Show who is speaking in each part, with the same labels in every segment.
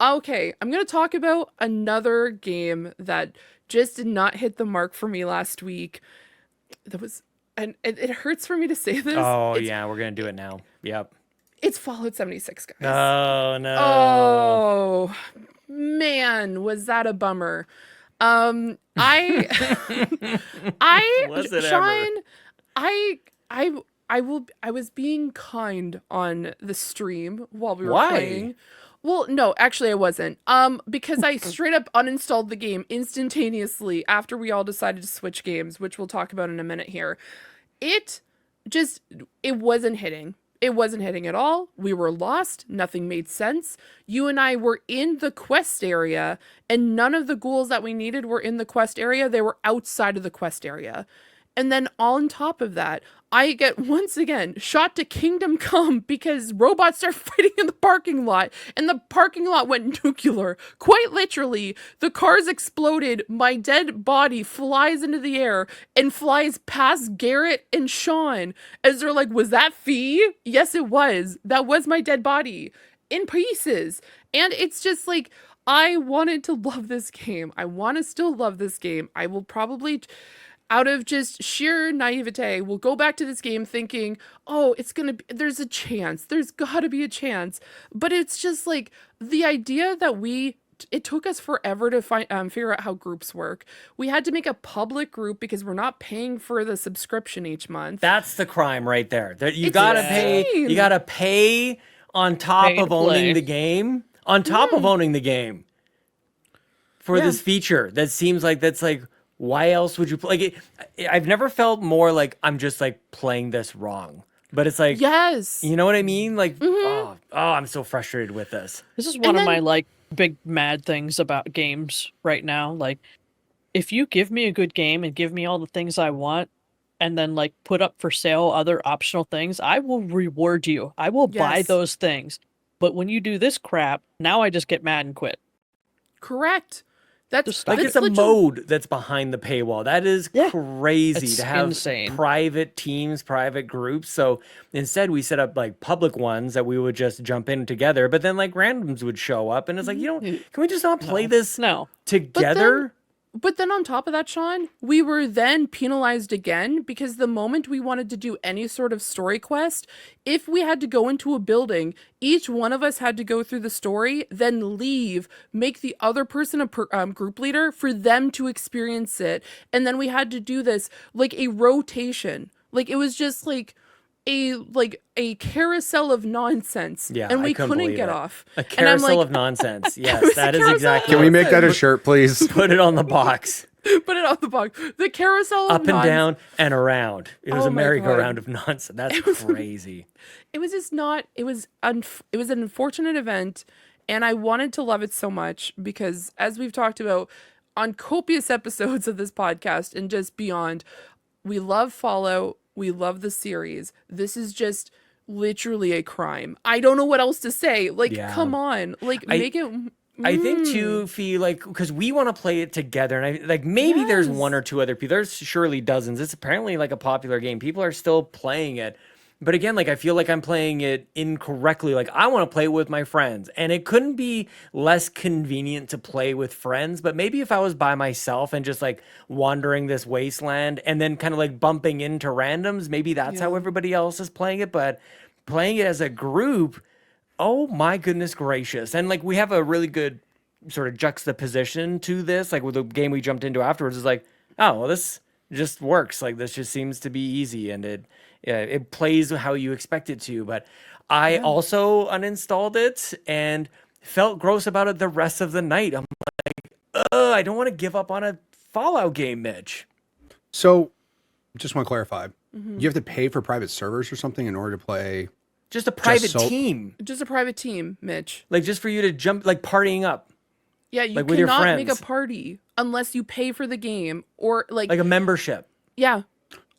Speaker 1: Okay, I'm going to talk about another game that just did not hit the mark for me last week. That was, and it hurts for me to say this.
Speaker 2: Oh yeah, we're gonna do it now. Yep.
Speaker 1: It's Fallout 76, guys.
Speaker 2: Oh no.
Speaker 1: Oh, man, was that a bummer. I,
Speaker 2: Was it ever?
Speaker 1: Sean, I, I, I was being kind on the stream while we were
Speaker 2: Why?
Speaker 1: playing. Well, no, actually I wasn't. Because I straight up uninstalled the game instantaneously after we all decided to switch games, which we'll talk about in a minute here. It just, it wasn't hitting. It wasn't hitting at all. We were lost. Nothing made sense. You and I were in the quest area, and none of the ghouls that we needed were in the quest area. They were outside of the quest area. And then on top of that, I get once again shot to Kingdom Come because robots are fighting in the parking lot and the parking lot went nuclear. Quite literally, the cars exploded. My dead body flies into the air and flies past Garrett and Sean as they're like, was that Fee? Yes, it was. That was my dead body in pieces. And it's just like, I wanted to love this game. I want to still love this game. I will probably out of just sheer naivete, will go back to this game thinking, oh, it's gonna be, there's a chance, there's gotta be a chance. But it's just like the idea that it took us forever to figure out how groups work. We had to make a public group because we're not paying for the subscription each month.
Speaker 2: That's the crime right there. That you
Speaker 1: It's
Speaker 2: gotta pay.
Speaker 1: insane.
Speaker 2: You gotta pay on top
Speaker 3: Pay
Speaker 2: of
Speaker 3: to
Speaker 2: owning
Speaker 3: play.
Speaker 2: the game. On top of owning the game for
Speaker 1: Yeah.
Speaker 2: this feature. That seems like that's like. Why else would you play? Like, I've never felt more like I'm just like playing this wrong. But it's like,
Speaker 1: Yes.
Speaker 2: you know what I mean? Like, I'm so frustrated with this.
Speaker 3: This is one of my like big mad things about games right now. Like, if you give me a good game and give me all the things I want, and then like put up for sale other optional things, I will reward you. I will buy
Speaker 1: Yes.
Speaker 3: those things. But when you do this crap, now I just get mad and quit.
Speaker 1: Correct. That's
Speaker 3: Just
Speaker 2: Like,
Speaker 3: stop
Speaker 2: it's a mode that's behind the paywall. That is
Speaker 3: Yeah.
Speaker 2: crazy
Speaker 3: It's
Speaker 2: to have
Speaker 3: insane.
Speaker 2: private teams, private groups. So instead, we set up like public ones that we would just jump in together. But then like randoms would show up, and it's like, can we just not play this
Speaker 3: No.
Speaker 2: together?
Speaker 1: But then on top of that, Sean, we were then penalized again because the moment we wanted to do any sort of story quest, if we had to go into a building, each one of us had to go through the story, then leave, make the other person a group leader for them to experience it. And then we had to do this like a rotation. Like it was just like a carousel of nonsense.
Speaker 2: Yeah,
Speaker 1: and
Speaker 2: I
Speaker 1: we
Speaker 2: couldn't
Speaker 1: couldn't
Speaker 2: believe
Speaker 1: get
Speaker 2: it.
Speaker 1: off.
Speaker 2: A
Speaker 1: And I'm
Speaker 2: carousel
Speaker 1: like,
Speaker 2: of nonsense.
Speaker 1: It
Speaker 2: Yes,
Speaker 1: was a
Speaker 2: that is
Speaker 1: carousel of
Speaker 2: exactly.
Speaker 4: Can we
Speaker 2: what
Speaker 4: make
Speaker 2: it
Speaker 4: that a
Speaker 2: said.
Speaker 4: shirt, please?
Speaker 2: Put it on the box.
Speaker 1: Put it on the box. The carousel of
Speaker 2: Up and
Speaker 1: nonsense.
Speaker 2: down and around. It was
Speaker 1: Oh
Speaker 2: a
Speaker 1: my
Speaker 2: merry-go-round
Speaker 1: God.
Speaker 2: of nonsense. That's crazy.
Speaker 1: It was just not, it was an unfortunate event, and I wanted to love it so much because as we've talked about on copious episodes of this podcast and just beyond, we love Fallout, we love the series. This is just literally a crime. I don't know what else to say. Like,
Speaker 2: Yeah.
Speaker 1: come on. Like, make it
Speaker 2: I think too, Fee, like, because we want to play it together, and I like maybe there's one or two other people. There's surely dozens. It's apparently like a popular game. People are still playing it, but again, like I feel like I'm playing it incorrectly. Like I want to play with my friends, and it couldn't be less convenient to play with friends. But maybe if I was by myself and just like wandering this wasteland, and then kind of like bumping into randoms, maybe that's how everybody else is playing it. But playing it as a group. Oh my goodness gracious. And like we have a really good sort of juxtaposition to this, like with the game we jumped into afterwards is like, oh, well, this just works. Like this just seems to be easy and it plays how you expect it to. But I also uninstalled it and felt gross about it the rest of the night. I'm like, I don't want to give up on a Fallout game, Mitch.
Speaker 4: So, just want to clarify. You have to pay for private servers or something in order to play.
Speaker 2: Just a private
Speaker 4: so-
Speaker 2: team.
Speaker 1: just a private team, Mitch.
Speaker 2: Like just for you to jump, like partying up.
Speaker 1: Yeah, you
Speaker 2: Like with your
Speaker 1: cannot make a
Speaker 2: friends.
Speaker 1: party unless you pay for the game or like
Speaker 2: Like a membership.
Speaker 1: yeah,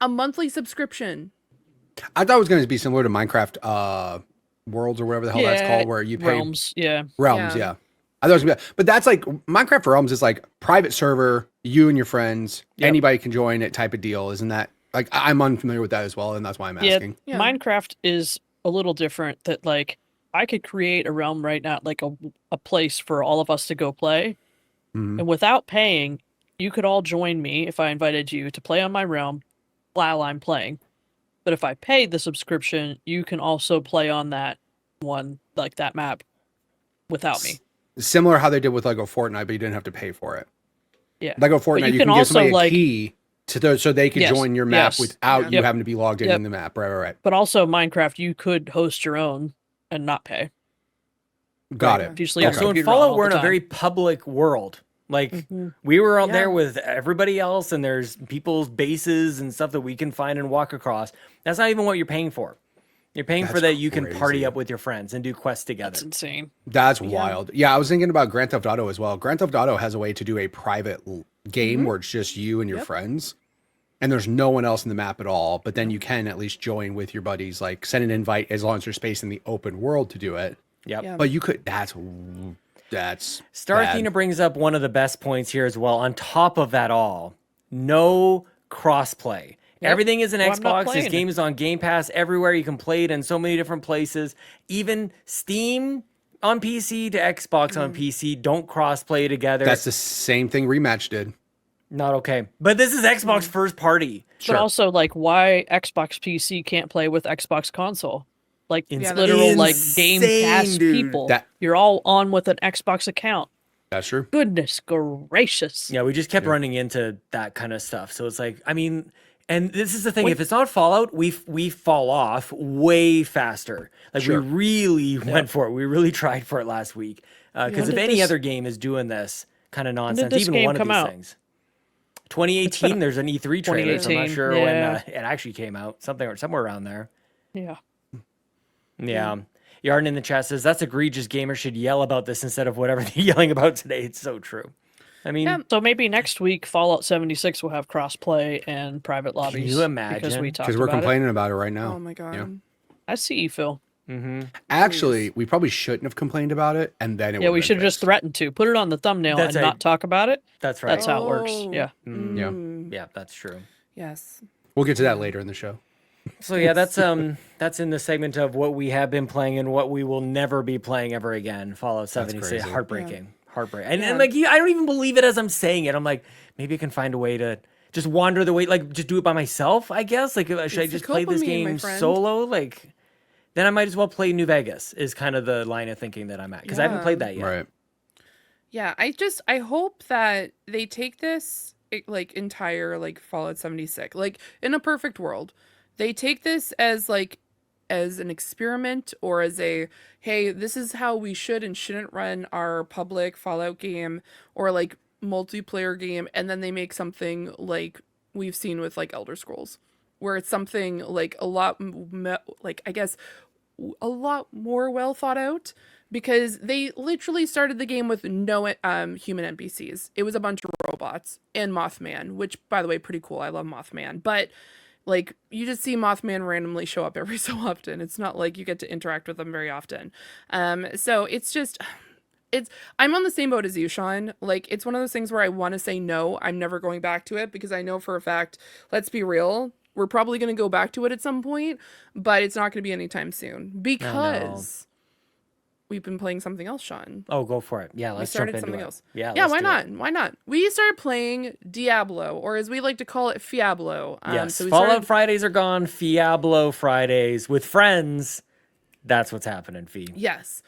Speaker 1: a monthly subscription.
Speaker 4: I thought it was going to be similar to Minecraft Worlds or whatever the hell that's called, where you pay
Speaker 3: Realms. Yeah.
Speaker 4: Realms.
Speaker 1: Yeah.
Speaker 4: Yeah. I thought it was gonna be, but that's like Minecraft Realms is like private server, you and your friends, anybody can join it type of deal. Isn't that like I'm unfamiliar with that as well, and that's why I'm
Speaker 3: Yeah,
Speaker 4: asking.
Speaker 1: Yeah.
Speaker 3: Minecraft is a little different. That like I could create a realm right now, like a place for all of us to go play.
Speaker 4: Mhm.
Speaker 3: And without paying, you could all join me if I invited you to play on my realm while I'm playing. But if I paid the subscription, you can also play on that one, like that map, without me.
Speaker 4: Similar how they did with Lego Fortnite, but you didn't have to pay for it.
Speaker 3: Yeah.
Speaker 4: Lego
Speaker 3: But
Speaker 4: Fortnite,
Speaker 3: you
Speaker 4: you
Speaker 3: can
Speaker 4: can give
Speaker 3: also,
Speaker 4: somebody a
Speaker 3: like-
Speaker 4: key so they could
Speaker 3: Yes,
Speaker 4: join your map
Speaker 3: yes.
Speaker 4: without
Speaker 1: Yeah.
Speaker 4: you
Speaker 3: Yep.
Speaker 4: having to be logged in the map. Right.
Speaker 3: But also Minecraft, you could host your own and not pay.
Speaker 4: Got
Speaker 1: Right.
Speaker 4: it.
Speaker 3: If you just leave your
Speaker 2: So in
Speaker 3: computer on
Speaker 2: Fallout,
Speaker 3: all
Speaker 2: we're
Speaker 3: the
Speaker 2: in a
Speaker 3: time.
Speaker 2: very public world. Like
Speaker 3: Mhm.
Speaker 2: we were out
Speaker 1: Yeah.
Speaker 2: there with everybody else, and there's people's bases and stuff that we can find and walk across. That's not even what you're paying for. You're paying for
Speaker 4: That's
Speaker 2: that you can party
Speaker 4: crazy.
Speaker 2: up with your friends and do quests together.
Speaker 3: That's insane.
Speaker 4: That's
Speaker 1: Yeah.
Speaker 4: wild. Yeah, I was thinking about Grand Theft Auto as well. Grand Theft Auto has a way to do a private game where it's just you and your
Speaker 1: Yep.
Speaker 4: friends, and there's no one else in the map at all. But then you can at least join with your buddies, like send an invite as long as there's space in the open world to do it.
Speaker 2: Yep.
Speaker 1: Yeah.
Speaker 4: But you could. That's
Speaker 2: Star
Speaker 4: bad.
Speaker 2: Athena brings up one of the best points here as well. On top of that all, no crossplay.
Speaker 3: Yep.
Speaker 2: Everything is an
Speaker 3: Well, I'm not
Speaker 2: Xbox. This
Speaker 3: playing it.
Speaker 2: game is on Game Pass everywhere. You can play it in so many different places. Even Steam on PC to Xbox on PC don't crossplay together.
Speaker 4: That's the same thing Rematch did.
Speaker 2: not okay. But this is Xbox first party.
Speaker 4: Sure.
Speaker 3: But also, like, why Xbox PC can't play with Xbox console? Like,
Speaker 2: Ins-
Speaker 3: literal, like, Game
Speaker 2: insane,
Speaker 3: Pass
Speaker 2: dude.
Speaker 3: people.
Speaker 4: That-
Speaker 3: You're all on with an Xbox account.
Speaker 4: That's true.
Speaker 3: Goodness gracious.
Speaker 2: Yeah, we just kept running into that kind of stuff. So it's like, I mean, and this is the thing. If it's not Fallout, we fall off way faster. Like
Speaker 4: Sure.
Speaker 2: we really went for it. We really tried for it last week. Because
Speaker 3: When
Speaker 2: if
Speaker 3: did
Speaker 2: any
Speaker 3: this-
Speaker 2: other game is doing this kind of nonsense,
Speaker 3: this
Speaker 2: even
Speaker 3: game
Speaker 2: one of
Speaker 3: come
Speaker 2: these
Speaker 3: out?
Speaker 2: things. 2018, there's an E3 trailer. So I'm not
Speaker 3: 2018,
Speaker 2: sure when
Speaker 3: yeah.
Speaker 2: it actually came out. Somewhere around there.
Speaker 3: Yeah.
Speaker 2: Yeah. Yarn in the chat says that's egregious. Gamers should yell about this instead of whatever they're yelling about today. It's so true. I mean,
Speaker 1: Yeah.
Speaker 3: So maybe next week Fallout 76 will have crossplay and private lobbies.
Speaker 2: you
Speaker 3: Because
Speaker 2: imagine?
Speaker 3: we talked
Speaker 4: Because we're
Speaker 3: about it.
Speaker 4: complaining about it right now.
Speaker 1: Oh my god.
Speaker 4: Yeah.
Speaker 3: I see you, Phil.
Speaker 4: Actually, we probably shouldn't have complained about it, and then it
Speaker 3: Yeah,
Speaker 4: would
Speaker 3: we should have just threatened to put it on the thumbnail
Speaker 2: That's
Speaker 3: and
Speaker 2: a-
Speaker 3: not talk about it.
Speaker 2: that's right.
Speaker 3: That's how it works.
Speaker 1: Oh.
Speaker 3: Yeah.
Speaker 1: Mm.
Speaker 2: Yeah, that's true.
Speaker 1: Yes.
Speaker 4: We'll get to that later in the show.
Speaker 2: So yeah, that's in the segment of what we have been playing and what we will never be playing ever again. Fallout 76,
Speaker 4: crazy.
Speaker 2: heartbreaking, heartbreaking, and
Speaker 1: Yeah.
Speaker 2: like I don't even believe it as I'm saying it. I'm like, maybe I can find a way to just wander the way, like just do it by myself. I guess like should I
Speaker 1: It's the
Speaker 2: just play this
Speaker 1: dopamine, my
Speaker 2: game
Speaker 1: friend.
Speaker 2: solo? Like then I might as well play New Vegas. Is kind of the line of thinking that I'm at because I haven't
Speaker 1: Yeah.
Speaker 2: played that yet.
Speaker 4: Right.
Speaker 1: Yeah, I hope that they take this like entire like Fallout 76 like in a perfect world. They take this as like as an experiment or as a hey, this is how we should and shouldn't run our public Fallout game or like multiplayer game, and then they make something like we've seen with like Elder Scrolls where it's something like a lot like I guess a lot more well thought out, because they literally started the game with no human NPCs. It was a bunch of robots and Mothman, which by the way, pretty cool. I love Mothman, but like you just see Mothman randomly show up every so often. It's not like you get to interact with them very often. So it's just I'm on the same boat as you, Sean. Like it's one of those things where I want to say no, I'm never going back to it, because I know for a fact, let's be real, we're probably going to go back to it at some point, but it's not going to be anytime soon because we've been playing something else, Sean.
Speaker 2: Oh, go for it. Yeah,
Speaker 1: We
Speaker 2: let's
Speaker 1: started
Speaker 2: jump into
Speaker 1: something
Speaker 2: it.
Speaker 1: else.
Speaker 2: Yeah,
Speaker 1: Yeah,
Speaker 2: let's
Speaker 1: why
Speaker 2: do
Speaker 1: not?
Speaker 2: it.
Speaker 1: Why not? We started playing Diablo, or as we like to call it, Fiablo.
Speaker 2: Yes,
Speaker 1: So we
Speaker 2: Fallout
Speaker 1: started,
Speaker 2: Fridays are gone. Fiablo Fridays with friends. That's what's happening, Fee.
Speaker 1: yes.